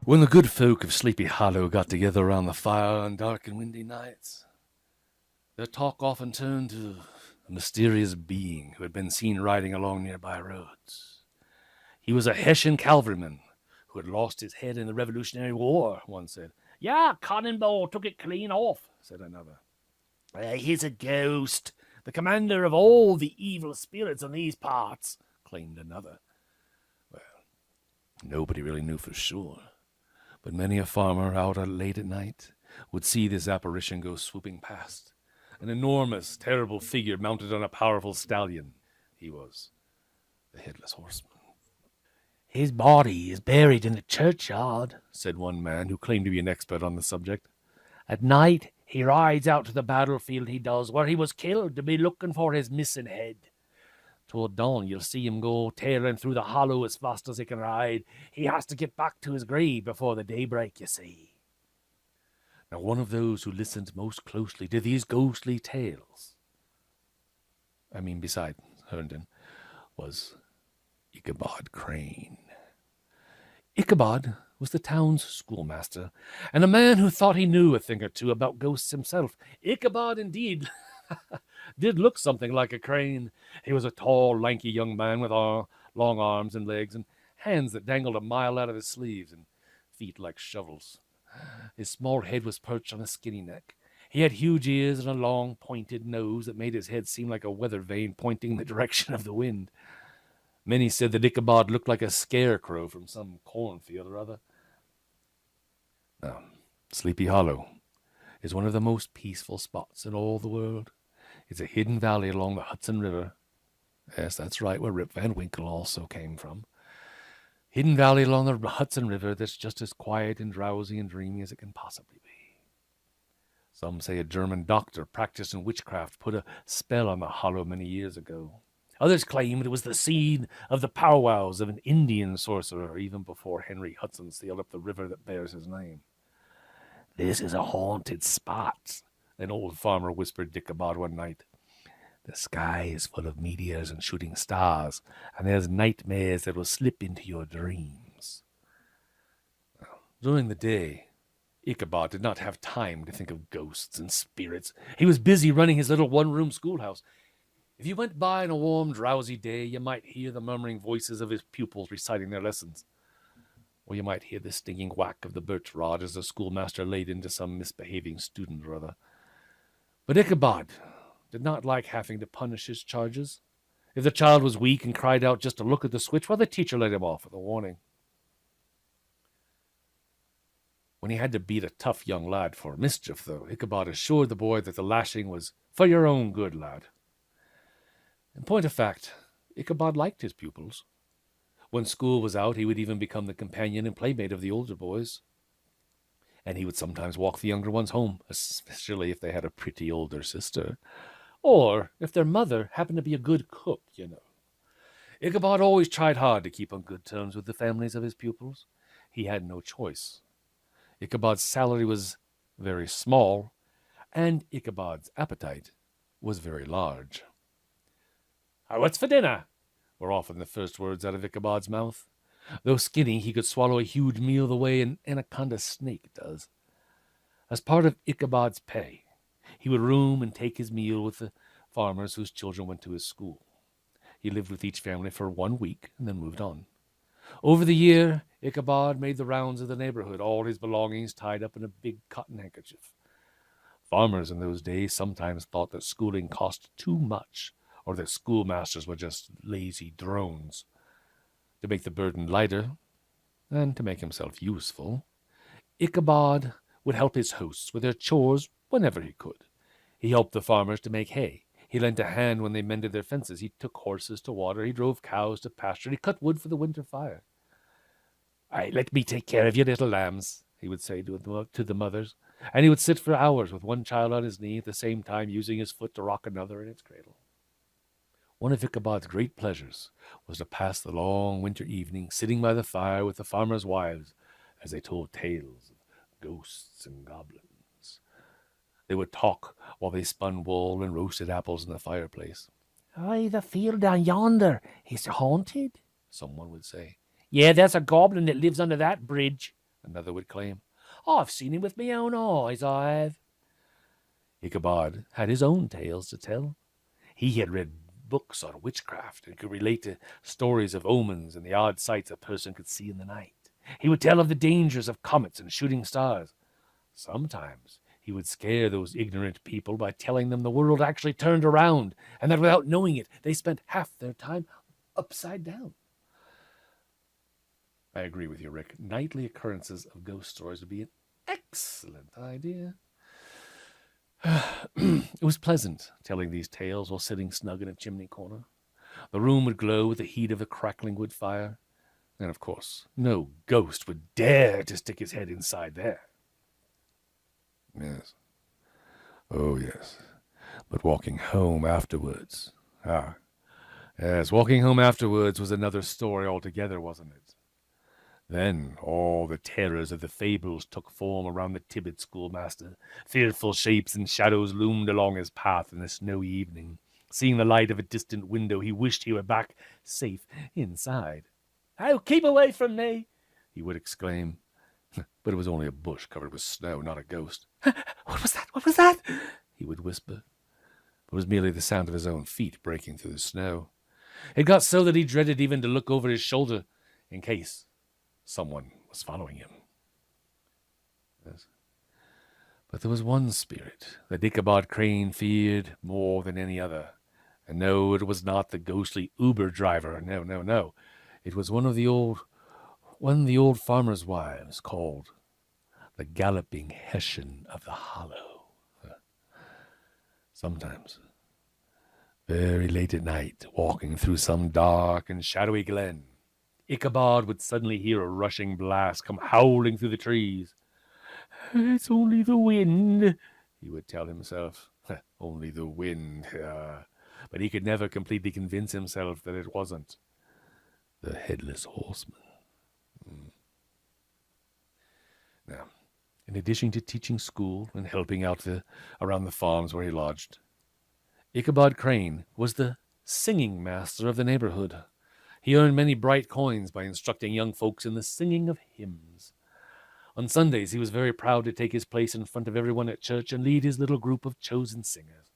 When the good folk of Sleepy Hollow got together around the fire on dark and windy nights, their talk often turned to a mysterious being who had been seen riding along nearby roads. He was a Hessian cavalryman who had lost his head in the Revolutionary War, one said. Yeah, cannonball took it clean off, said another. He's a ghost, the commander of all the evil spirits in these parts, claimed another. Well, nobody really knew for sure, but many a farmer out late at night would see this apparition go swooping past, an enormous, terrible figure mounted on a powerful stallion. He was the Headless Horseman. His body is buried in the churchyard, said one man who claimed to be an expert on the subject. At night, he rides out to the battlefield, he does, where he was killed, to be looking for his missing head. Toward dawn, you'll see him go tearing through the hollow as fast as he can ride. He has to get back to his grave before the daybreak, you see. Now, one of those who listened most closely to these ghostly tales, beside Herndon, was Ichabod Crane. Ichabod was the town's schoolmaster, and a man who thought he knew a thing or two about ghosts himself. Ichabod, indeed, did look something like a crane. He was a tall, lanky young man with long arms and legs and hands that dangled a mile out of his sleeves and feet like shovels. His small head was perched on a skinny neck. He had huge ears and a long, pointed nose that made his head seem like a weather vane pointing in the direction of the wind. Many said that Ichabod looked like a scarecrow from some cornfield or other. Now, Sleepy Hollow is one of the most peaceful spots in all the world. It's a hidden valley along the Hudson River. Yes, that's right, where Rip Van Winkle also came from. Hidden valley along the Hudson River that's just as quiet and drowsy and dreamy as it can possibly be. Some say a German doctor practiced in witchcraft put a spell on the hollow many years ago. Others claimed it was the scene of the powwows of an Indian sorcerer even before Henry Hudson sailed up the river that bears his name. This is a haunted spot, an old farmer whispered Ichabod one night. The sky is full of meteors and shooting stars, and there's nightmares that will slip into your dreams. During the day, Ichabod did not have time to think of ghosts and spirits. He was busy running his little one-room schoolhouse. If you went by on a warm, drowsy day, you might hear the murmuring voices of his pupils reciting their lessons. Or you might hear the stinging whack of the birch rod as the schoolmaster laid into some misbehaving student or other. But Ichabod did not like having to punish his charges. If the child was weak and cried out just to look at the switch, well, the teacher let him off with a warning. When he had to beat a tough young lad for mischief, though, Ichabod assured the boy that the lashing was for your own good, lad. In point of fact, Ichabod liked his pupils. When school was out, he would even become the companion and playmate of the older boys. And he would sometimes walk the younger ones home, especially if they had a pretty older sister. Or if their mother happened to be a good cook, you know. Ichabod always tried hard to keep on good terms with the families of his pupils. He had no choice. Ichabod's salary was very small, and Ichabod's appetite was very large. What's for dinner? Were often the first words out of Ichabod's mouth. Though skinny, he could swallow a huge meal the way an anaconda snake does. As part of Ichabod's pay, he would room and take his meal with the farmers whose children went to his school. He lived with each family for 1 week and then moved on. Over the year, Ichabod made the rounds of the neighborhood, all his belongings tied up in a big cotton handkerchief. Farmers in those days sometimes thought that schooling cost too much, or that schoolmasters were just lazy drones. To make the burden lighter, and to make himself useful, Ichabod would help his hosts with their chores whenever he could. He helped the farmers to make hay. He lent a hand when they mended their fences. He took horses to water. He drove cows to pasture. He cut wood for the winter fire. Let me take care of your little lambs, he would say to the mothers. And he would sit for hours with one child on his knee, at the same time using his foot to rock another in its cradle. One of Ichabod's great pleasures was to pass the long winter evening sitting by the fire with the farmers' wives as they told tales of ghosts and goblins. They would talk while they spun wool and roasted apples in the fireplace. The field down yonder is haunted, someone would say. Yeah, there's a goblin that lives under that bridge, another would claim. I've seen him with my own eyes, I have. Ichabod had his own tales to tell. He had read books on witchcraft and could relate to stories of omens and the odd sights a person could see in the night. He would tell of the dangers of comets and shooting stars. Sometimes he would scare those ignorant people by telling them the world actually turned around, and that without knowing it, they spent half their time upside down. I agree with you, Rick. Nightly occurrences of ghost stories would be an excellent idea. It was pleasant telling these tales while sitting snug in a chimney corner. The room would glow with the heat of the crackling wood fire, and of course, no ghost would dare to stick his head inside there. Yes. Oh, yes. But walking home afterwards. Yes, walking home afterwards was another story altogether, wasn't it? Then all the terrors of the fables took form around the timid schoolmaster. Fearful shapes and shadows loomed along his path in the snowy evening. Seeing the light of a distant window, he wished he were back, safe inside. "Oh, keep away from me!" he would exclaim. But it was only a bush covered with snow, not a ghost. "What was that? What was that?" he would whisper. It was merely the sound of his own feet breaking through the snow. It got so that he dreaded even to look over his shoulder in case someone was following him. Yes. But there was one spirit that Ichabod Crane feared more than any other. And no, it was not the ghostly Uber driver. No. It was one of the old farmers' wives, called the Galloping Hessian of the Hollow. Sometimes, very late at night, walking through some dark and shadowy glen, Ichabod would suddenly hear a rushing blast come howling through the trees. "It's only the wind," he would tell himself. Only the wind. But he could never completely convince himself that it wasn't the Headless Horseman. Now, in addition to teaching school and helping out around the farms where he lodged, Ichabod Crane was the singing master of the neighborhood. He earned many bright coins by instructing young folks in the singing of hymns. On Sundays, he was very proud to take his place in front of everyone at church and lead his little group of chosen singers.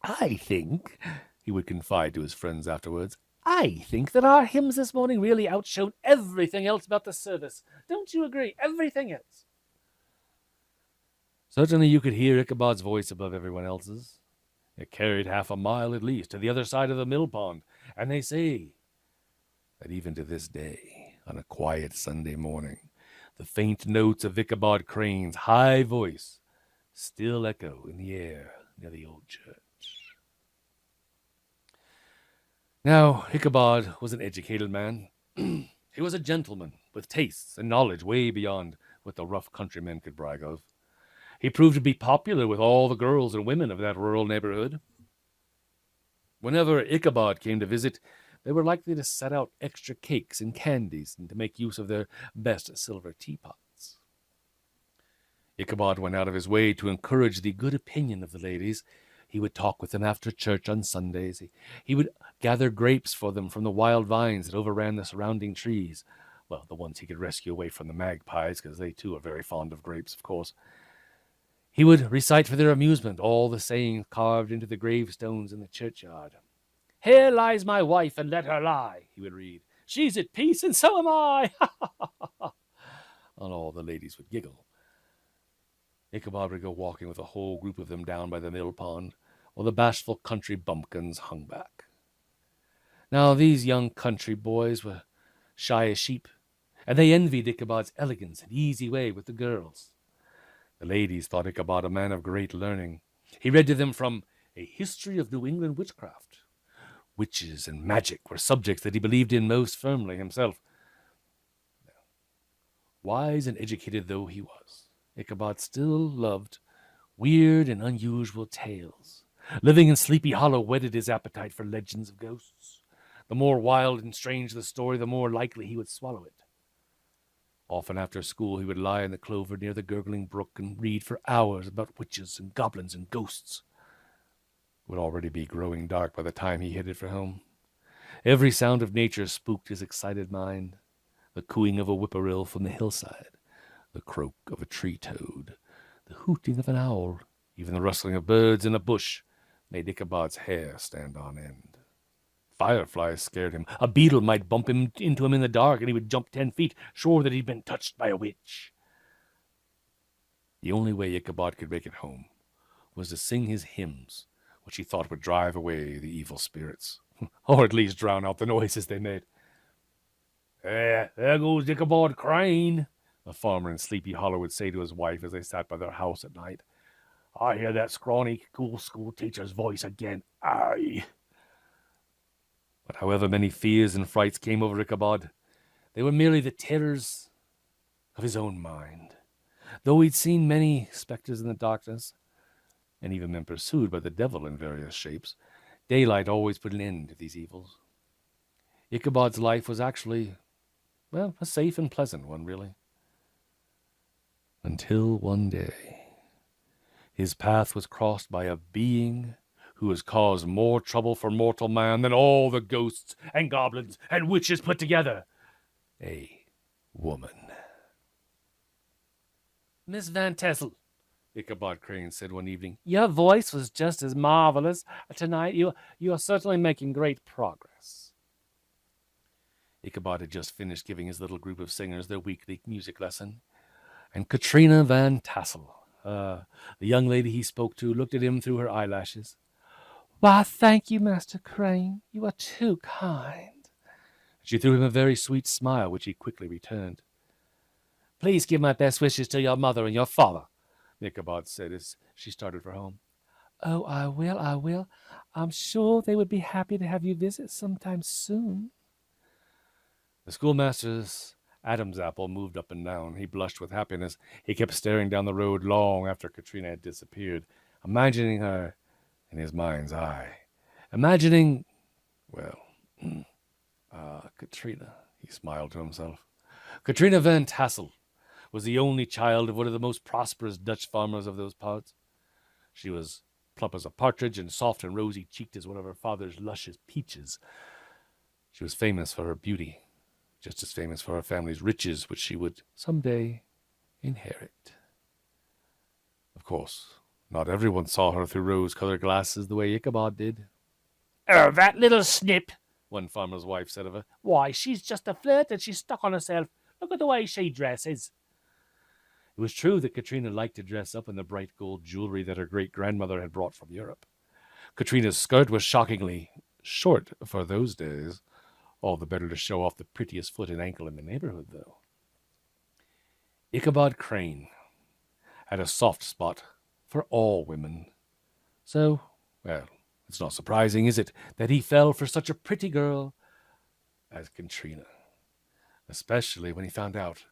"I think," he would confide to his friends afterwards, "I think that our hymns this morning really outshone everything else about the service. Don't you agree? Everything else." Certainly you could hear Ichabod's voice above everyone else's. It carried half a mile at least to the other side of the mill pond, and they say that even to this day, on a quiet Sunday morning, the faint notes of Ichabod Crane's high voice still echo in the air near the old church. Now, Ichabod was an educated man. He was a gentleman with tastes and knowledge way beyond what the rough countrymen could brag of. He proved to be popular with all the girls and women of that rural neighborhood. Whenever Ichabod came to visit, they were likely to set out extra cakes and candies and to make use of their best silver teapots. Ichabod went out of his way to encourage the good opinion of the ladies. He would talk with them after church on Sundays. He would gather grapes for them from the wild vines that overran the surrounding trees. Well, the ones he could rescue away from the magpies, because they too are very fond of grapes, of course. He would recite for their amusement all the sayings carved into the gravestones in the churchyard. "Here lies my wife, and let her lie," he would read. "She's at peace, and so am I." And all the ladies would giggle. Ichabod would go walking with a whole group of them down by the mill pond, while the bashful country bumpkins hung back. Now these young country boys were shy as sheep, and they envied Ichabod's elegance and easy way with the girls. The ladies thought Ichabod a man of great learning. He read to them from A History of New England Witchcraft. Witches and magic were subjects that he believed in most firmly himself. Wise and educated though he was, Ichabod still loved weird and unusual tales. Living in Sleepy Hollow whetted his appetite for legends of ghosts. The more wild and strange the story, the more likely he would swallow it. Often after school, he would lie in the clover near the gurgling brook and read for hours about witches and goblins and ghosts. It would already be growing dark by the time he headed for home. Every sound of nature spooked his excited mind. The cooing of a whippoorwill from the hillside, The croak of a tree toad, the hooting of an owl, even the rustling of birds in a bush made Ichabod's hair stand on end. Fireflies scared him. A beetle might bump into him in the dark, and he would jump 10 feet, sure that he'd been touched by a witch. The only way Ichabod could make it home was to sing his hymns, which he thought would drive away the evil spirits, or at least drown out the noises they made. There goes Ichabod Crane, a farmer in Sleepy Hollow would say to his wife as they sat by their house at night. I hear that scrawny school teacher's voice again. Aye. But however many fears and frights came over Ichabod, they were merely the terrors of his own mind. Though he'd seen many spectres in the darkness, and even been pursued by the devil in various shapes, daylight always put an end to these evils. Ichabod's life was actually, well, a safe and pleasant one, really. Until one day, his path was crossed by a being who has caused more trouble for mortal man than all the ghosts and goblins and witches put together. A woman. Miss Van Tassel, Ichabod Crane said one evening, your voice was just as marvelous tonight. You are certainly making great progress. Ichabod had just finished giving his little group of singers their weekly music lesson, and Katrina van Tassel, the young lady he spoke to, looked at him through her eyelashes. Why, thank you, Master Crane. You are too kind. She threw him a very sweet smile, which he quickly returned. Please give my best wishes to your mother and your father, Ichabod said as she started for home. Oh, I will. I'm sure they would be happy to have you visit sometime soon. The schoolmaster's Adam's apple moved up and down. He blushed with happiness. He kept staring down the road long after Katrina had disappeared, imagining her in his mind's eye. Imagining, well, Katrina, he smiled to himself. Katrina van Tassel was the only child of one of the most prosperous Dutch farmers of those parts. She was plump as a partridge and soft and rosy-cheeked as one of her father's luscious peaches. She was famous for her beauty, just as famous for her family's riches, which she would someday inherit. Of course, not everyone saw her through rose-colored glasses the way Ichabod did. Oh, that little snip, one farmer's wife said of her. Why, she's just a flirt and she's stuck on herself. Look at the way she dresses. It was true that Katrina liked to dress up in the bright gold jewelry that her great-grandmother had brought from Europe. Katrina's skirt was shockingly short for those days. All the better to show off the prettiest foot and ankle in the neighborhood, though. Ichabod Crane had a soft spot for all women. So, well, it's not surprising, is it, that he fell for such a pretty girl as Katrina, especially when he found out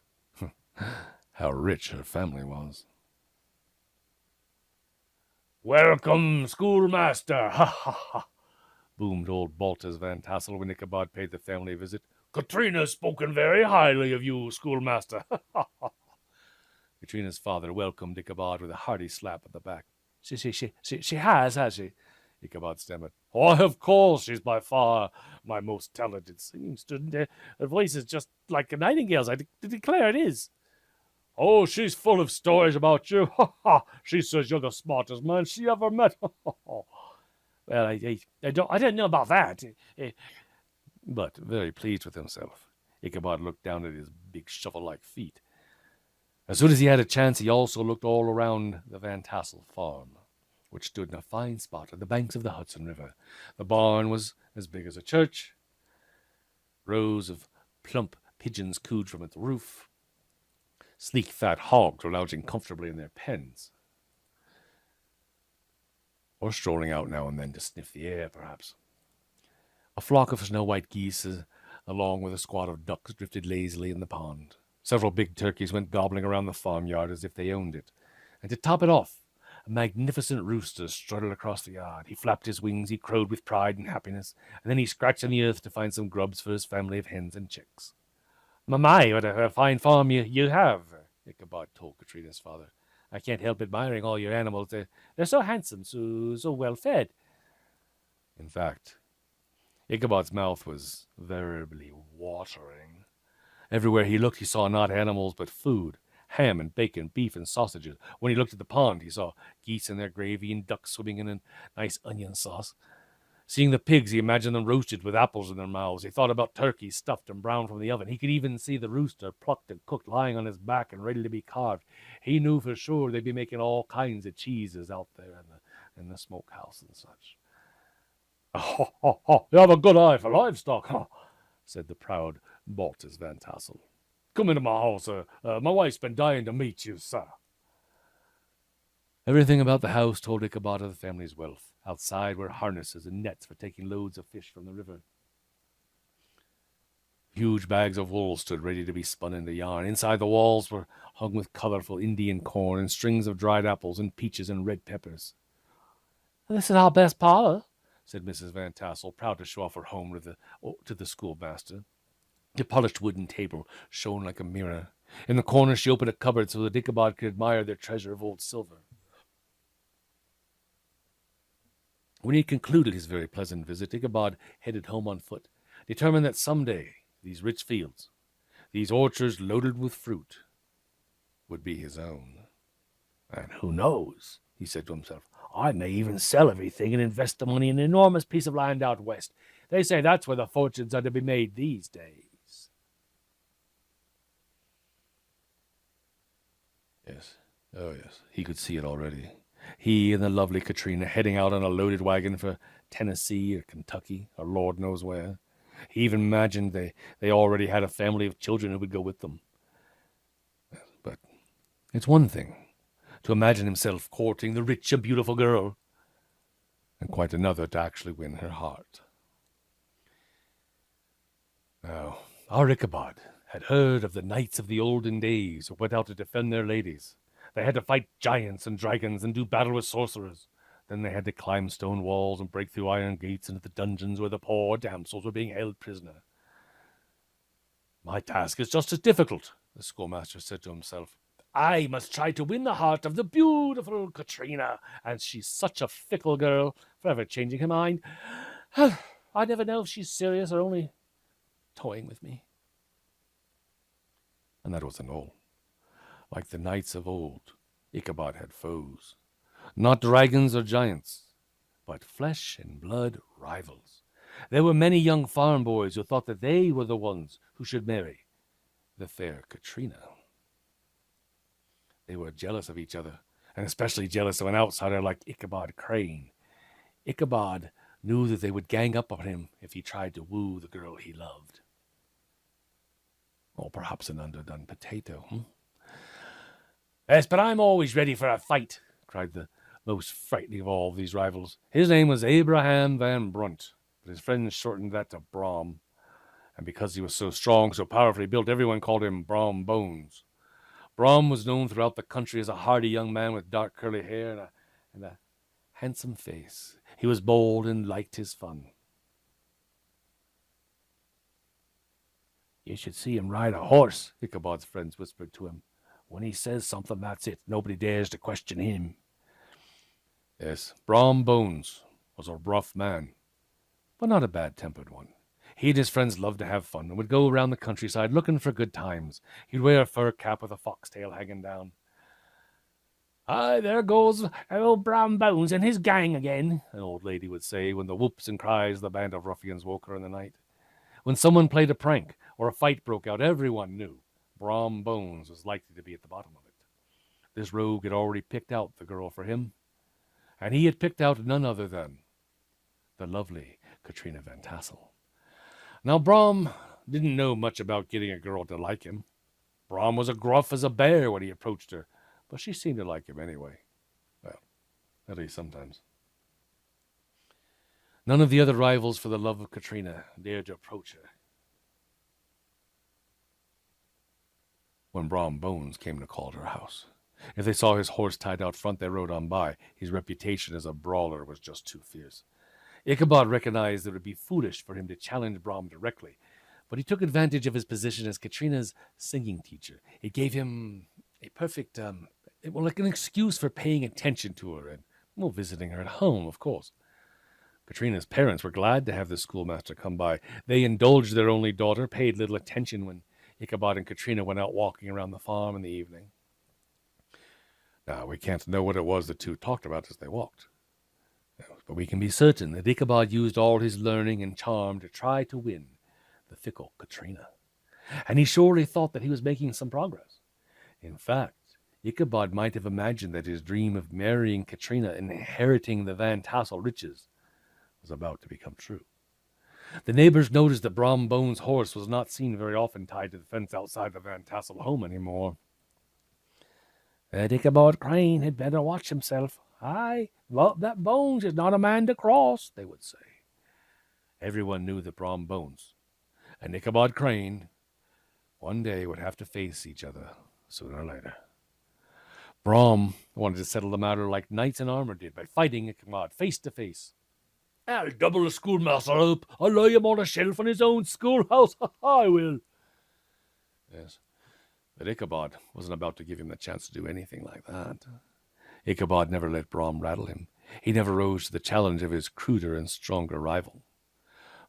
how rich her family was. Welcome, schoolmaster! Ha ha ha! Boomed old Baltus Van Tassel when Ichabod paid the family a visit. Katrina's spoken very highly of you, schoolmaster. Katrina's father welcomed Ichabod with a hearty slap on the back. She has she? Ichabod stammered. Oh, of course, she's by far my most talented singing student. Her voice is just like a nightingale's. I declare it is. Oh, she's full of stories about you. Ha ha! She says you're the smartest man she ever met. Well, I don't know about that. But very pleased with himself, Ichabod looked down at his big shovel-like feet. As soon as he had a chance, he also looked all around the Van Tassel farm, which stood in a fine spot on the banks of the Hudson River. The barn was as big as a church. Rows of plump pigeons cooed from its roof. Sleek, fat hogs were lounging comfortably in their pens, or strolling out now and then to sniff the air, perhaps. A flock of snow-white geese, along with a squad of ducks, drifted lazily in the pond. Several big turkeys went gobbling around the farmyard as if they owned it. And to top it off, a magnificent rooster strutted across the yard. He flapped his wings, he crowed with pride and happiness, and then he scratched on the earth to find some grubs for his family of hens and chicks. My, what a fine farm you have, Ichabod told Katrina's father. I can't help admiring all your animals. They're so handsome, so well fed. In fact, Ichabod's mouth was veritably watering. Everywhere he looked, he saw not animals but food, ham and bacon, beef and sausages. When he looked at the pond, he saw geese in their gravy and ducks swimming in a nice onion sauce. Seeing the pigs, he imagined them roasted with apples in their mouths. He thought about turkeys stuffed and browned from the oven. He could even see the rooster plucked and cooked, lying on his back and ready to be carved. He knew for sure they'd be making all kinds of cheeses out there in the smokehouse and such. You have a good eye for livestock, said the proud Baltus Van Tassel. Come into my house. My wife's been dying to meet you, sir. Everything about the house told Ichabod of the family's wealth. Outside were harnesses and nets for taking loads of fish from the river. Huge bags of wool stood ready to be spun into yarn. Inside the walls were hung with colorful Indian corn and strings of dried apples and peaches and red peppers. This is our best parlor, said Mrs. Van Tassel, proud to show off her home to the schoolmaster. The polished wooden table shone like a mirror. In the corner she opened a cupboard so that Ichabod could admire their treasure of old silver. When he had concluded his very pleasant visit, Ichabod headed home on foot, determined that some day these rich fields, these orchards loaded with fruit, would be his own. And who knows, he said to himself, I may even sell everything and invest the money in an enormous piece of land out west. They say that's where the fortunes are to be made these days. Yes, oh yes, he could see it already. He and the lovely Katrina heading out on a loaded wagon for Tennessee or Kentucky or Lord knows where. He even imagined they already had a family of children who would go with them. But it's one thing to imagine himself courting the rich and beautiful girl, and quite another to actually win her heart. Now, our Ichabod had heard of the knights of the olden days who went out to defend their ladies. They had to fight giants and dragons and do battle with sorcerers. Then they had to climb stone walls and break through iron gates into the dungeons where the poor damsels were being held prisoner. My task is just as difficult, the schoolmaster said to himself. I must try to win the heart of the beautiful Katrina, and she's such a fickle girl, forever changing her mind. I never know if she's serious or only toying with me. And that wasn't all. Like the knights of old, Ichabod had foes. Not dragons or giants, but flesh and blood rivals. There were many young farm boys who thought that they were the ones who should marry the fair Katrina. They were jealous of each other, and especially jealous of an outsider like Ichabod Crane. Ichabod knew that they would gang up on him if he tried to woo the girl he loved. Or perhaps an underdone potato, Yes, but I'm always ready for a fight, cried the most frightening of all these rivals. His name was Abraham Van Brunt, but his friends shortened that to Brom. And because he was so strong, so powerfully built, everyone called him Brom Bones. Brom was known throughout the country as a hardy young man with dark curly hair and a handsome face. He was bold and liked his fun. You should see him ride a horse, Ichabod's friends whispered to him. When he says something, that's it. Nobody dares to question him. Yes, Brom Bones was a rough man, but not a bad-tempered one. He and his friends loved to have fun and would go around the countryside looking for good times. He'd wear a fur cap with a foxtail hanging down. Aye, there goes old Brom Bones and his gang again, an old lady would say when the whoops and cries of the band of ruffians woke her in the night. When someone played a prank or a fight broke out, everyone knew Brom Bones was likely to be at the bottom of it. This rogue had already picked out the girl for him, and he had picked out none other than the lovely Katrina van Tassel. Now, Brom didn't know much about getting a girl to like him. Brom was as gruff as a bear when he approached her, but she seemed to like him anyway. Well, at least sometimes. None of the other rivals for the love of Katrina dared to approach her. When Brom Bones came to call at her house, if they saw his horse tied out front, they rode on by. His reputation as a brawler was just too fierce. Ichabod recognized that it would be foolish for him to challenge Brom directly, but he took advantage of his position as Katrina's singing teacher. It gave him a perfect, like an excuse for paying attention to her and, visiting her at home, of course. Katrina's parents were glad to have the schoolmaster come by. They indulged their only daughter, paid little attention when Ichabod and Katrina went out walking around the farm in the evening. Now, we can't know what it was the two talked about as they walked, but we can be certain that Ichabod used all his learning and charm to try to win the fickle Katrina, and he surely thought that he was making some progress. In fact, Ichabod might have imagined that his dream of marrying Katrina and inheriting the Van Tassel riches was about to become true. The neighbors noticed that Brom Bones' horse was not seen very often tied to the fence outside the Van Tassel home anymore. That Ichabod Crane had better watch himself. Aye, well, that Bones is not a man to cross, they would say. Everyone knew that Brom Bones and Ichabod Crane one day would have to face each other sooner or later. Brom wanted to settle the matter like knights in armor did, by fighting Ichabod face to face. I'll double the schoolmaster up. I'll lay him on a shelf in his own schoolhouse. I will. Yes, but Ichabod wasn't about to give him the chance to do anything like that. Ichabod never let Brom rattle him. He never rose to the challenge of his cruder and stronger rival.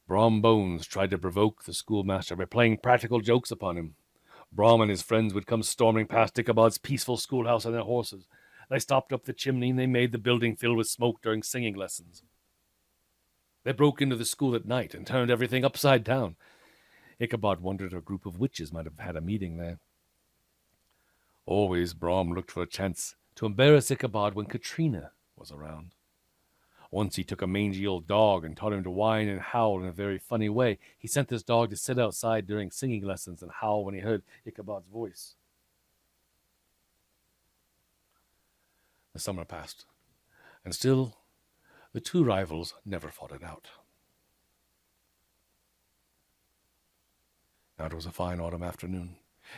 Brom Bones tried to provoke the schoolmaster by playing practical jokes upon him. Brom and his friends would come storming past Ichabod's peaceful schoolhouse on their horses. They stopped up the chimney and they made the building fill with smoke during singing lessons. They broke into the school at night and turned everything upside down. Ichabod wondered if a group of witches might have had a meeting there. Always Brom looked for a chance to embarrass Ichabod when Katrina was around. Once he took a mangy old dog and taught him to whine and howl in a very funny way. He sent this dog to sit outside during singing lessons and howl when he heard Ichabod's voice. The summer passed, and still the two rivals never fought it out. Now it was a fine autumn afternoon.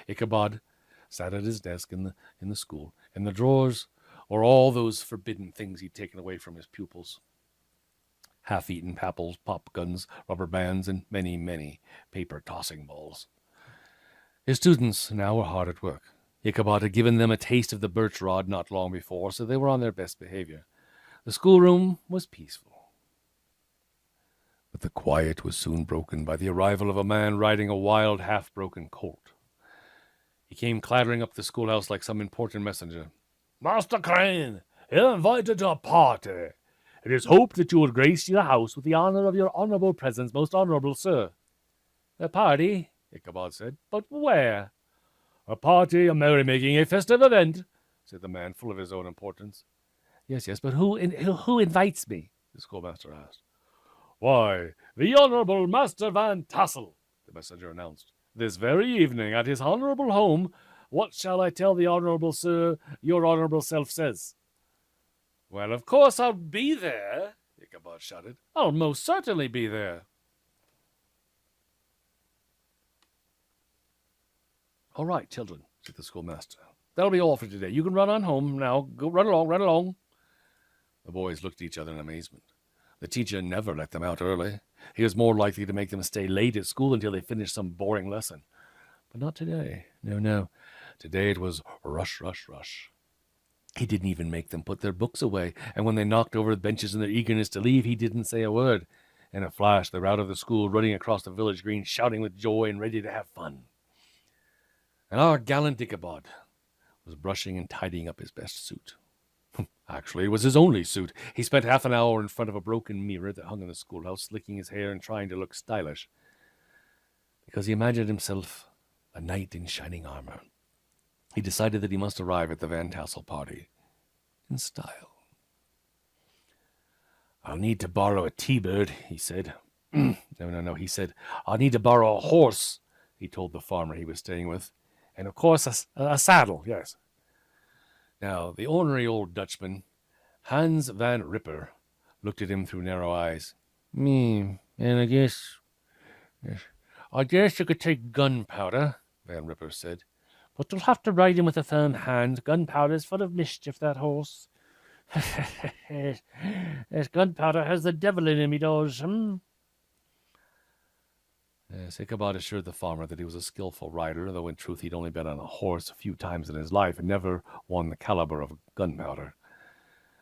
Ichabod sat at his desk in the school. In the drawers were all those forbidden things he'd taken away from his pupils. Half-eaten papples, pop guns, rubber bands, and many, many paper tossing balls. His students now were hard at work. Ichabod had given them a taste of the birch rod not long before, so they were on their best behavior. The schoolroom was peaceful. But the quiet was soon broken by the arrival of a man riding a wild, half-broken colt. He came clattering up the schoolhouse like some important messenger. Master Crane, you're invited to a party. It is hoped that you will grace your house with the honor of your honorable presence, most honorable sir. A party, Ichabod said. But where? A party, a merrymaking, a festive event, said the man, full of his own importance. Yes, but who invites me? The schoolmaster asked. Why, the Honorable Master Van Tassel, the messenger announced. This very evening at his honorable home. What shall I tell the honorable sir your honorable self says? Well, of course I'll be there, Ichabod shouted. I'll most certainly be there. All right, children, said the schoolmaster. That'll be all for today. You can run on home now. Go run along. The boys looked at each other in amazement. The teacher never let them out early. He was more likely to make them stay late at school until they finished some boring lesson. But not today. No. Today it was rush. He didn't even make them put their books away, and when they knocked over the benches in their eagerness to leave, he didn't say a word. In a flash, they were out of the school, running across the village green, shouting with joy and ready to have fun. And our gallant Ichabod was brushing and tidying up his best suit. Actually, it was his only suit. He spent half an hour in front of a broken mirror that hung in the schoolhouse, slicking his hair and trying to look stylish, because he imagined himself a knight in shining armor. He decided that he must arrive at the Van Tassel party in style. I'll need to borrow a T-bird, he said. No, he said. I'll need to borrow a horse, he told the farmer he was staying with. And, of course, a saddle, yes. Now, the ornery old Dutchman, Hans van Ripper, looked at him through narrow eyes. And I guess you could take gunpowder, Van Ripper said. But you'll have to ride him with a firm hand. Gunpowder's full of mischief, that horse. Yes, gunpowder has the devil in him, he does. Yes, Ichabod assured the farmer that he was a skillful rider, though in truth he'd only been on a horse a few times in his life and never won the caliber of gunpowder.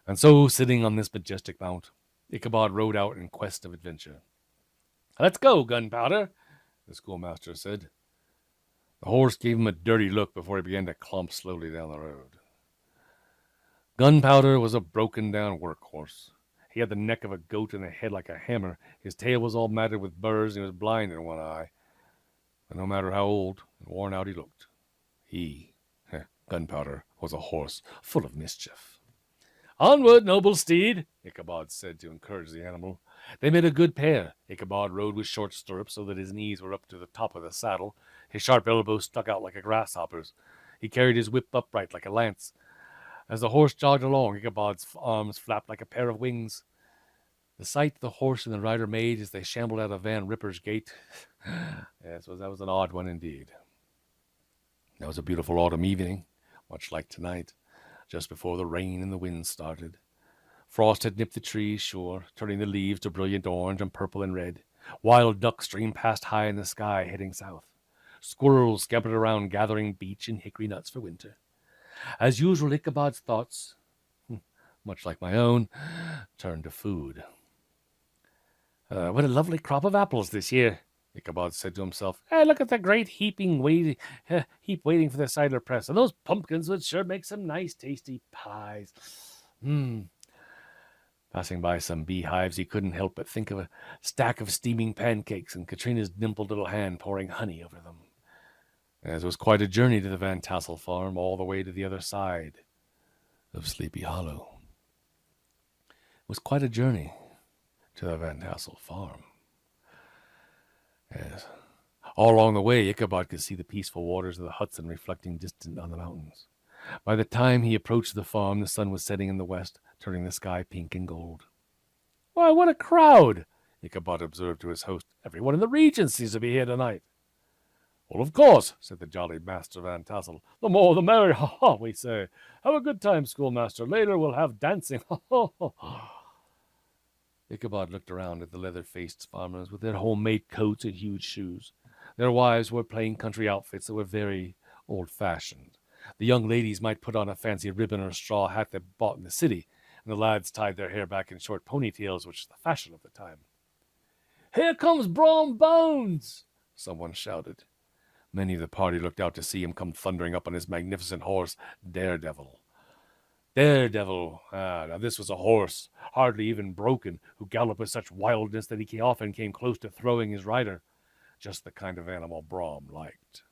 And so, sitting on this majestic mount, Ichabod rode out in quest of adventure. Let's go, Gunpowder, the schoolmaster said. The horse gave him a dirty look before he began to clump slowly down the road. Gunpowder was a broken-down workhorse. He had the neck of a goat and a head like a hammer. His tail was all matted with burrs, and he was blind in one eye. But no matter how old and worn out he looked, Gunpowder, was a horse full of mischief. "Onward, noble steed," Ichabod said to encourage the animal. They made a good pair. Ichabod rode with short stirrups so that his knees were up to the top of the saddle. His sharp elbows stuck out like a grasshopper's. He carried his whip upright like a lance. As the horse jogged along, Ichabod's arms flapped like a pair of wings. The sight the horse and the rider made as they shambled out of Van Ripper's gate, yes, that was an odd one indeed. That was a beautiful autumn evening, much like tonight, just before the rain and the wind started. Frost had nipped the trees, sure, turning the leaves to brilliant orange and purple and red. Wild ducks streamed past high in the sky, heading south. Squirrels scampered around, gathering beech and hickory nuts for winter. As usual, Ichabod's thoughts, much like my own, turned to food. What a lovely crop of apples this year, Ichabod said to himself. Hey, look at the great heap waiting for the cider press, and those pumpkins would sure make some nice, tasty pies. Passing by some beehives, he couldn't help but think of a stack of steaming pancakes and Katrina's dimpled little hand pouring honey over them. As it was quite a journey to the Van Tassel farm, all the way to the other side of Sleepy Hollow. It was quite a journey to the Van Tassel farm. Yes. All along the way, Ichabod could see the peaceful waters of the Hudson reflecting distant on the mountains. By the time he approached the farm, the sun was setting in the west, turning the sky pink and gold. Why, what a crowd, Ichabod observed to his host. Everyone in the region seems to be here tonight. Well, of course, said the jolly Master Van Tassel. The more the merrier, ha-ha, we say. Have a good time, schoolmaster. Later we'll have dancing, ha-ha. Ichabod looked around at the leather-faced farmers with their homemade coats and huge shoes. Their wives wore plain country outfits that were very old-fashioned. The young ladies might put on a fancy ribbon or a straw hat they bought in the city, and the lads tied their hair back in short ponytails, which was the fashion of the time. Here comes Brom Bones, someone shouted. Many of the party looked out to see him come thundering up on his magnificent horse, Daredevil. Now this was a horse, hardly even broken, who galloped with such wildness that he often came close to throwing his rider. Just the kind of animal Brom liked.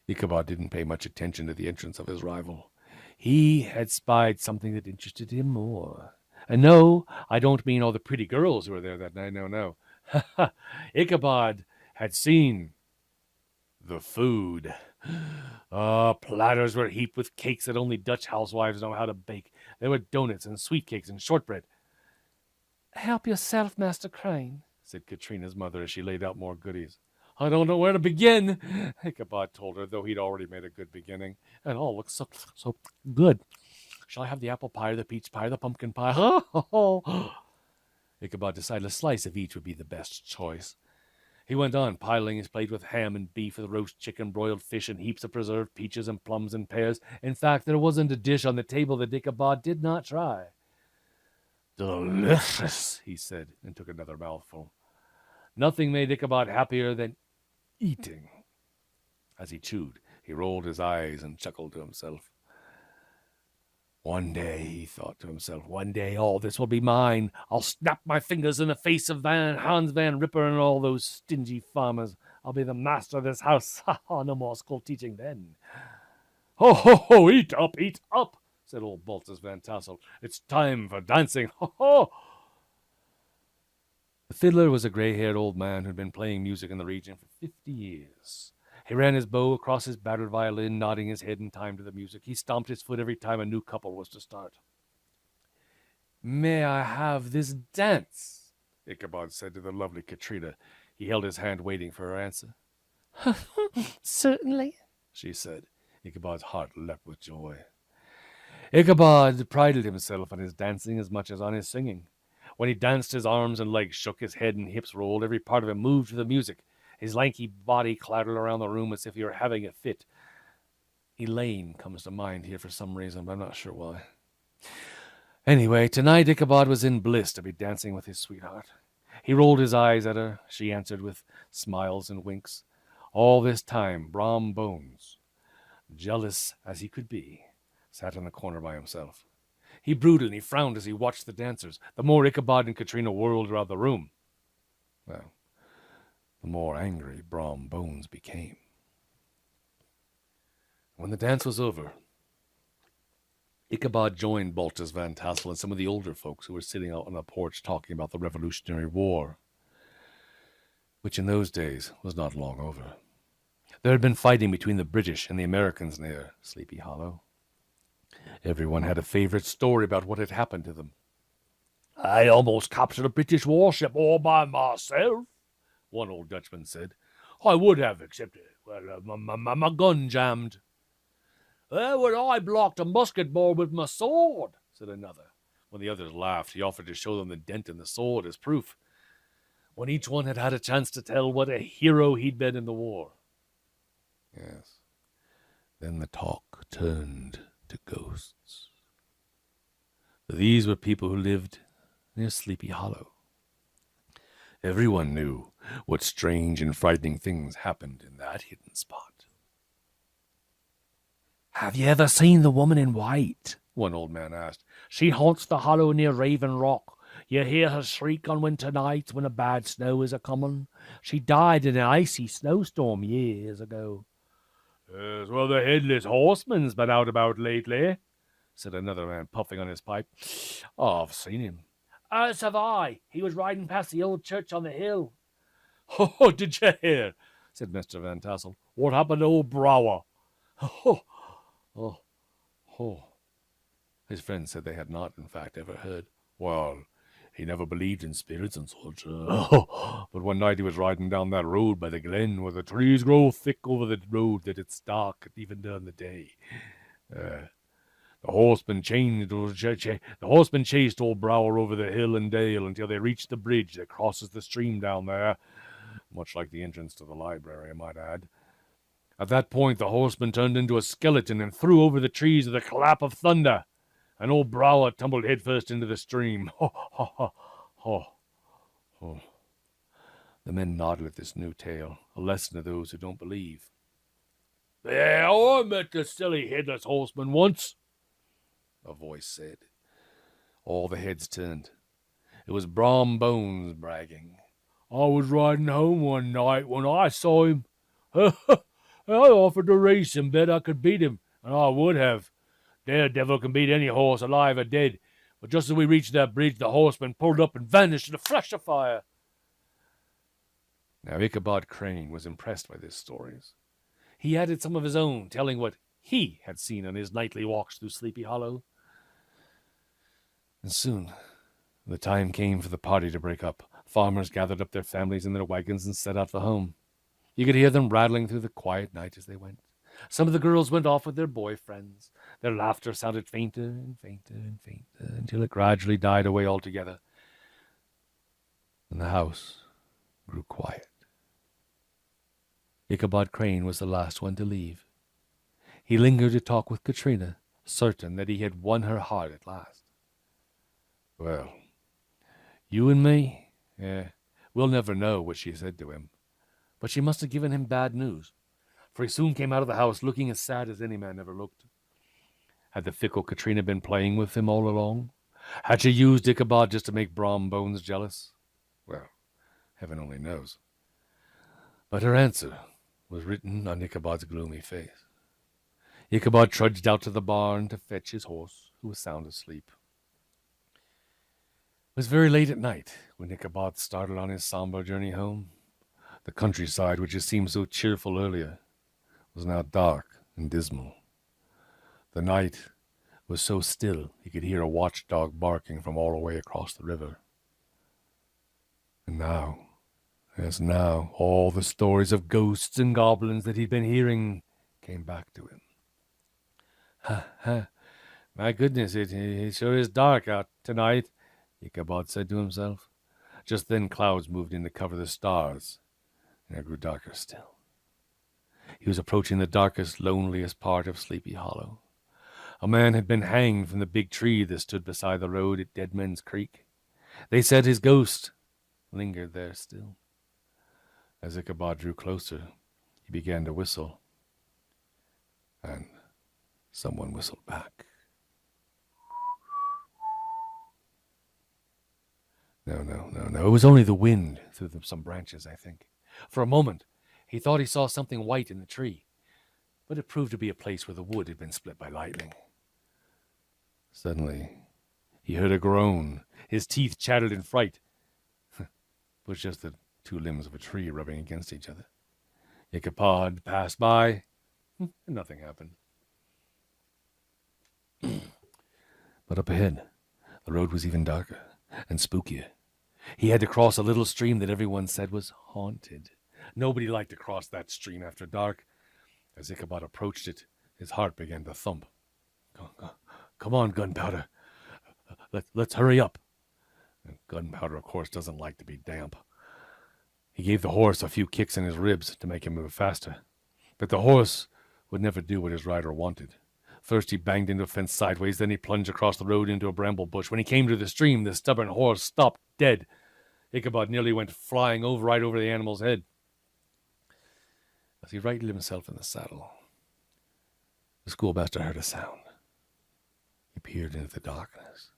Ichabod didn't pay much attention to the entrance of his rival. He had spied something that interested him more. And no, I don't mean all the pretty girls who were there that night, no. Ichabod had seen the food. Platters were heaped with cakes that only Dutch housewives know how to bake. There were donuts and sweet cakes and shortbread. Help yourself, Master Crane, said Katrina's mother as she laid out more goodies. I don't know where to begin, Ichabod told her, though he'd already made a good beginning. It all looks so good. Shall I have the apple pie or the peach pie or the pumpkin pie? Ichabod decided a slice of each would be the best choice. He went on, piling his plate with ham and beef, with roast chicken, broiled fish, and heaps of preserved peaches and plums and pears. In fact, there wasn't a dish on the table that Ichabod did not try. Delicious, he said, and took another mouthful. Nothing made Ichabod happier than eating. As he chewed, he rolled his eyes and chuckled to himself. One day, he thought to himself, one day all this will be mine. I'll snap my fingers in the face of Hans Van Ripper and all those stingy farmers. I'll be the master of this house. No more school teaching then. Ho, eat up, said old Baltus Van Tassel. It's time for dancing. Ho. The fiddler was a gray-haired old man who'd been playing music in the region for 50 years. He ran his bow across his battered violin, nodding his head in time to the music. He stomped his foot every time a new couple was to start. May I have this dance? Ichabod said to the lovely Katrina. He held his hand waiting for her answer. Certainly, she said. Ichabod's heart leapt with joy. Ichabod prided himself on his dancing as much as on his singing. When he danced, his arms and legs shook, his head and hips rolled, every part of him moved to the music. His lanky body clattered around the room as if he were having a fit. Elaine comes to mind here for some reason, but I'm not sure why. Anyway, tonight Ichabod was in bliss to be dancing with his sweetheart. He rolled his eyes at her. She answered with smiles and winks. All this time, Brom Bones, jealous as he could be, sat in the corner by himself. He brooded and he frowned as he watched the dancers. The more Ichabod and Katrina whirled around the room, well, the more angry Brom Bones became. When the dance was over, Ichabod joined Baltus van Tassel and some of the older folks who were sitting out on the porch talking about the Revolutionary War, which in those days was not long over. There had been fighting between the British and the Americans near Sleepy Hollow. Everyone had a favorite story about what had happened to them. "I almost captured a British warship all by myself," one old Dutchman said. "I would have, except my gun jammed." "Well, I blocked a musket ball with my sword," said another. When the others laughed, he offered to show them the dent in the sword as proof, when each one had had a chance to tell what a hero he'd been in the war. Yes. Then the talk turned to ghosts. These were people who lived near Sleepy Hollow. Everyone knew what strange and frightening things happened in that hidden spot. "Have you ever seen the woman in white?" one old man asked. "She haunts the hollow near Raven Rock. You hear her shriek on winter nights when a bad snow is a-comin'. She died in an icy snowstorm years ago." "Yes, well, the Headless Horseman's been out about lately," said another man, puffing on his pipe. "Oh, I've seen him." "As have I. He was riding past the old church on the hill." "Oh, did you hear?" said Mr. Van Tassel. "What happened to old Brower?" Oh. His friends said they had not, in fact, ever heard. "Well, he never believed in spirits and such. But one night he was riding down that road by the glen where the trees grow thick over the road that it's dark even during the day. The horseman chased old Brower over the hill and dale until they reached the bridge that crosses the stream down there, much like the entrance to the library, I might add. At that point, the horseman turned into a skeleton and threw over the trees with a clap of thunder, and old Brower tumbled headfirst into the stream. The men nodded at this new tale, a lesson to those who don't believe. "Yeah, I met the silly Headless Horseman once," a voice said. All the heads turned. It was Brom Bones bragging. "I was riding home one night when I saw him. I offered to race him, bet I could beat him, and I would have. Daredevil can beat any horse, alive or dead. But just as we reached that bridge, the horseman pulled up and vanished in a flash of fire." Now Ichabod Crane was impressed by these stories. He added some of his own, telling what he had seen on his nightly walks through Sleepy Hollow. And soon the time came for the party to break up. Farmers gathered up their families in their wagons and set out for home. You could hear them rattling through the quiet night as they went. Some of the girls went off with their boyfriends. Their laughter sounded fainter and fainter and fainter until it gradually died away altogether. And the house grew quiet. Ichabod Crane was the last one to leave. He lingered to talk with Katrina, certain that he had won her heart at last. "Well, you and me, we'll never know what she said to him. But she must have given him bad news, for he soon came out of the house looking as sad as any man ever looked. Had the fickle Katrina been playing with him all along? Had she used Ichabod just to make Brom Bones jealous? Well, heaven only knows. But her answer was written on Ichabod's gloomy face. Ichabod trudged out to the barn to fetch his horse, who was sound asleep. It was very late at night when Ichabod started on his somber journey home. The countryside, which had seemed so cheerful earlier, was now dark and dismal. The night was so still he could hear a watchdog barking from all the way across the river. And now, all the stories of ghosts and goblins that he'd been hearing came back to him. My goodness, it sure is dark out tonight, Ichabod said to himself. Just then clouds moved in to cover the stars, and it grew darker still. He was approaching the darkest, loneliest part of Sleepy Hollow. A man had been hanged from the big tree that stood beside the road at Dead Men's Creek. They said his ghost lingered there still. As Ichabod drew closer, he began to whistle. And Someone whistled back. No. It was only the wind through some branches, I think. For a moment, he thought he saw something white in the tree, but it proved to be a place where the wood had been split by lightning. Suddenly, he heard a groan. His teeth chattered in fright. It was just the two limbs of a tree rubbing against each other. Ichabod passed by, and nothing happened. But up ahead, the road was even darker and spookier. He had to cross a little stream that everyone said was haunted. Nobody liked to cross that stream after dark. As Ichabod approached it, his heart began to thump. Come on, Gunpowder. Let's hurry up. Gunpowder, of course, doesn't like to be damp. He gave the horse a few kicks in his ribs to make him move faster. But the horse would never do what his rider wanted. First he banged into a fence sideways, then he plunged across the road into a bramble bush. When he came to the stream, the stubborn horse stopped dead. Ichabod nearly went flying right over the animal's head. As he righted himself in the saddle, the schoolmaster heard a sound. He peered into the darkness.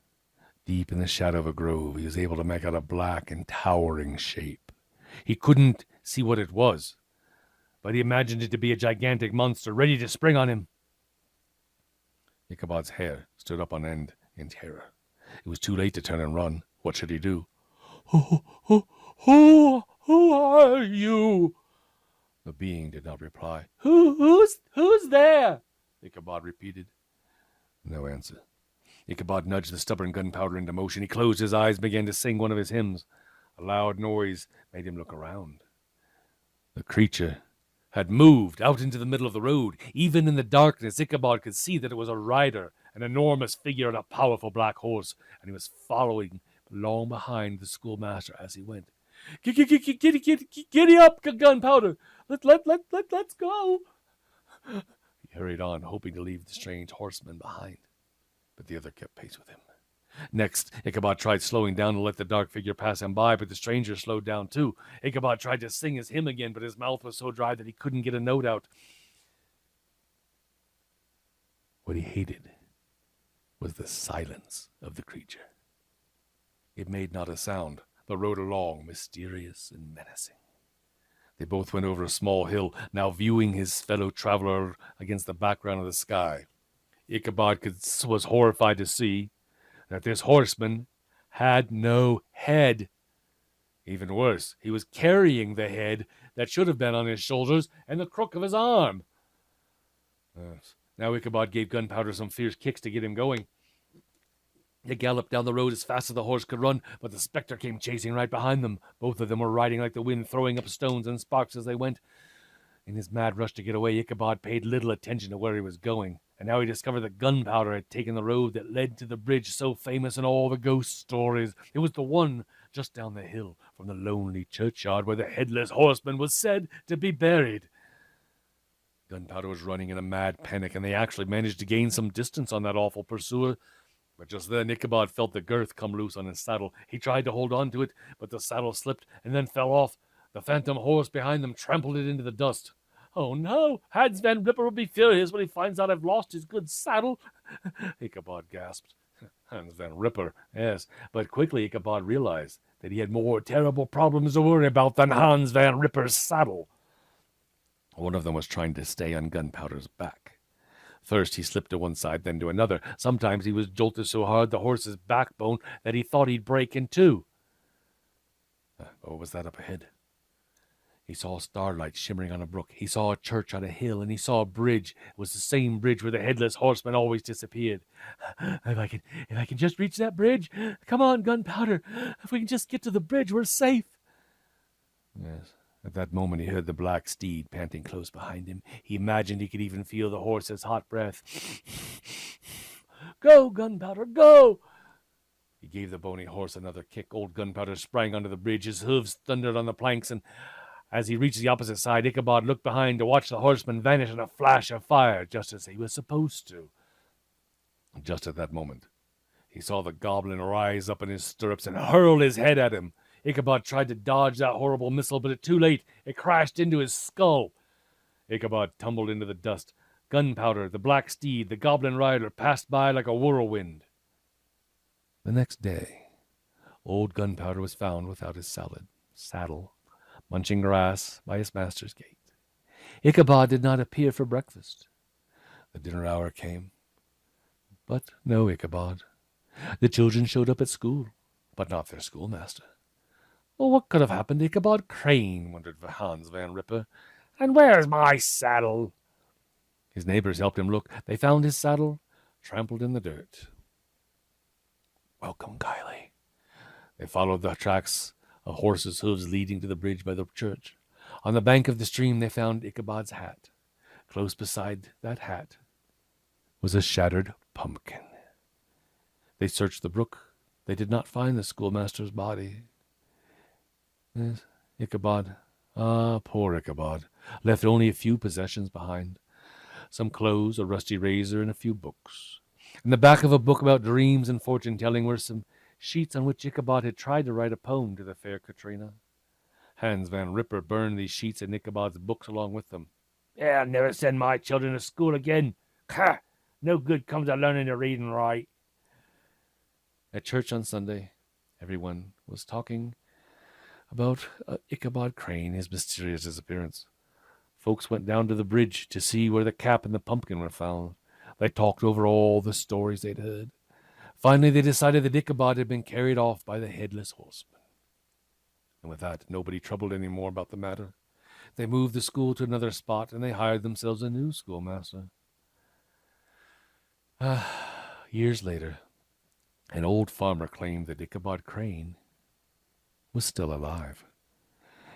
Deep in the shadow of a grove, he was able to make out a black and towering shape. He couldn't see what it was, but he imagined it to be a gigantic monster ready to spring on him. Ichabod's hair stood up on end in terror. It was too late to turn and run. What should he do? Who are you? The being did not reply. Who's there? Ichabod repeated. No answer. Ichabod nudged the stubborn Gunpowder into motion. He closed his eyes and began to sing one of his hymns. A loud noise made him look around. The creature had moved out into the middle of the road. Even in the darkness, Ichabod could see that it was a rider, an enormous figure on a powerful black horse, and he was following long behind the schoolmaster as he went. Giddy up, Gunpowder! Let's go! He hurried on, hoping to leave the strange horseman behind, but the other kept pace with him. Next, Ichabod tried slowing down to let the dark figure pass him by, but the stranger slowed down too. Ichabod tried to sing his hymn again, but his mouth was so dry that he couldn't get a note out. What he hated was the silence of the creature. It made not a sound, but rode along, mysterious and menacing. They both went over a small hill, now viewing his fellow traveler against the background of the sky. Ichabod was horrified to see that this horseman had no head. Even worse, he was carrying the head that should have been on his shoulders and the crook of his arm. Now Ichabod gave Gunpowder some fierce kicks to get him going. They galloped down the road as fast as the horse could run, but the spectre came chasing right behind them. Both of them were riding like the wind, throwing up stones and sparks as they went. In his mad rush to get away, Ichabod paid little attention to where he was going, and now he discovered that Gunpowder had taken the road that led to the bridge so famous in all the ghost stories. It was the one just down the hill from the lonely churchyard where the Headless Horseman was said to be buried. Gunpowder was running in a mad panic, and they actually managed to gain some distance on that awful pursuer. But just then Ichabod felt the girth come loose on his saddle. He tried to hold on to it, but the saddle slipped and then fell off. The phantom horse behind them trampled it into the dust. Oh no, Hans Van Ripper will be furious when he finds out I've lost his good saddle. Ichabod gasped. Hans Van Ripper, yes, but quickly Ichabod realized that he had more terrible problems to worry about than Hans Van Ripper's saddle. One of them was trying to stay on Gunpowder's back. First he slipped to one side, then to another. Sometimes he was jolted so hard the horse's backbone that he thought he'd break in two. What was that up ahead? He saw starlight shimmering on a brook. He saw a church on a hill, and he saw a bridge. It was the same bridge where the Headless Horseman always disappeared. If I can just reach that bridge. Come on, Gunpowder. If we can just get to the bridge, we're safe. Yes. At that moment he heard the black steed panting close behind him. He imagined he could even feel the horse's hot breath. Go, Gunpowder, go! He gave the bony horse another kick. Old Gunpowder sprang onto the bridge. His hooves thundered on the planks, and as he reached the opposite side, Ichabod looked behind to watch the horseman vanish in a flash of fire, just as he was supposed to. Just at that moment, he saw the goblin rise up in his stirrups and hurl his head at him. Ichabod tried to dodge that horrible missile, but too late. It crashed into his skull. Ichabod tumbled into the dust. Gunpowder, the black steed, the goblin rider passed by like a whirlwind. The next day, old Gunpowder was found without his saddle, munching grass by his master's gate. Ichabod did not appear for breakfast. The dinner hour came, but no Ichabod. The children showed up at school, but not their schoolmaster. Well, what could have happened to Ichabod Crane, wondered Hans Van Ripper. And where's my saddle? His neighbors helped him look. They found his saddle trampled in the dirt. Welcome, Kylie. They followed the tracks of horses' hooves leading to the bridge by the church. On the bank of the stream they found Ichabod's hat. Close beside that hat was a shattered pumpkin. They searched the brook. They did not find the schoolmaster's body. Yes, Ichabod, poor Ichabod, left only a few possessions behind. Some clothes, a rusty razor, and a few books. In the back of a book about dreams and fortune-telling were some sheets on which Ichabod had tried to write a poem to the fair Katrina. Hans Van Ripper burned these sheets and Ichabod's books along with them. Yeah, I'll never send my children to school again. Ha! No good comes of learning to read and write. At church on Sunday, everyone was talking about Ichabod Crane, his mysterious disappearance. Folks went down to the bridge to see where the cap and the pumpkin were found. They talked over all the stories they'd heard. Finally, they decided that Ichabod had been carried off by the Headless Horseman. And with that, nobody troubled any more about the matter. They moved the school to another spot, and they hired themselves a new schoolmaster. Years later, an old farmer claimed that Ichabod Crane was still alive.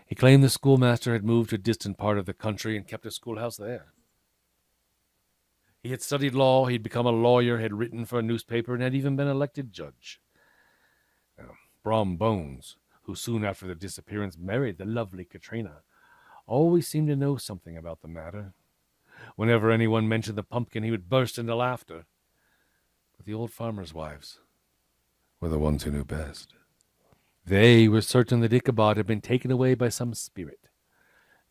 He claimed the schoolmaster had moved to a distant part of the country and kept a schoolhouse there. He had studied law, he'd become a lawyer, had written for a newspaper, and had even been elected judge. Brom Bones, who soon after the disappearance married the lovely Katrina, always seemed to know something about the matter. Whenever anyone mentioned the pumpkin, he would burst into laughter. But the old farmers' wives were the ones who knew best. They were certain that Ichabod had been taken away by some spirit.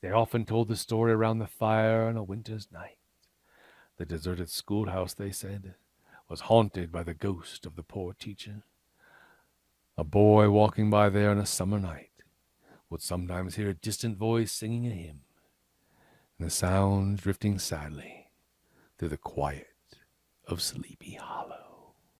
They often told the story around the fire on a winter's night. The deserted schoolhouse, they said, was haunted by the ghost of the poor teacher. A boy walking by there on a summer night would sometimes hear a distant voice singing a hymn, and the sound drifting sadly through the quiet of Sleepy Hollow.